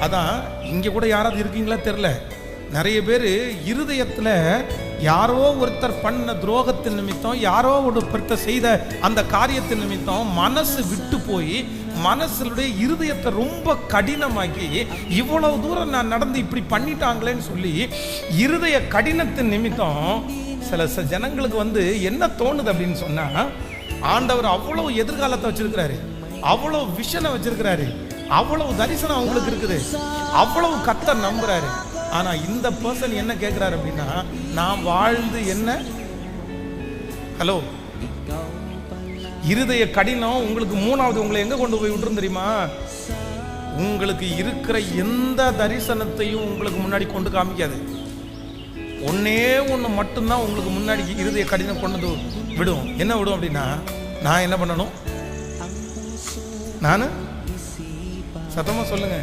அதான் இங்கே கூட யாராவது இருக்கீங்களா தெரில, நிறைய பேர் இருதயத்தில் யாரோ ஒருத்தர் பண்ண துரோகத்தின் நிமித்தம், யாரோ ஒருத்தர் செய்த அந்த காரியத்தின் நிமித்தம் மனசு விட்டு போய் மனசுடைய இருதயத்தை ரொம்ப கடினமாக்கி, இவ்வளவு தூரம் நான் நடந்து இப்படி பண்ணிட்டாங்களேன்னு சொல்லி இருதய கடினத்தின் நிமித்தம் சில ஜனங்களுக்கு என்ன தோணுது அப்படின்னு சொன்னா, ஆண்டவர் அவ்வளவு எதிர்காலத்தை வச்சிருக்கிறாரு, அவ்வளவு விஷனை வச்சிருக்கிறாரு, அவ்வளவு தரிசனம் அவங்களுக்கு இருக்குது, அவ்வளவு கர்த்தர் நம்புறாரு. ஆனா இந்த பர்சன் என்ன கேட்கிறாரு அப்படின்னா, நான் வாழ்ந்து என்ன? ஹலோ, இருதய கடினம் உங்களுக்கு மூணாவது உங்களை எங்க கொண்டு போய் விட்டுரும் தெரியுமா? உங்களுக்கு இருக்கிற எந்த தரிசனத்தையும் உங்களுக்கு முன்னாடி கொண்டு காமிக்காது. ஒன்னே ஒன்று மட்டும்தான் உங்களுக்கு முன்னாடி இருதய கடினம் கொண்டு விடும். என்ன விடும் அப்படின்னா, நான் என்ன பண்ணணும்? நான் சத்தமா சொல்லுங்க.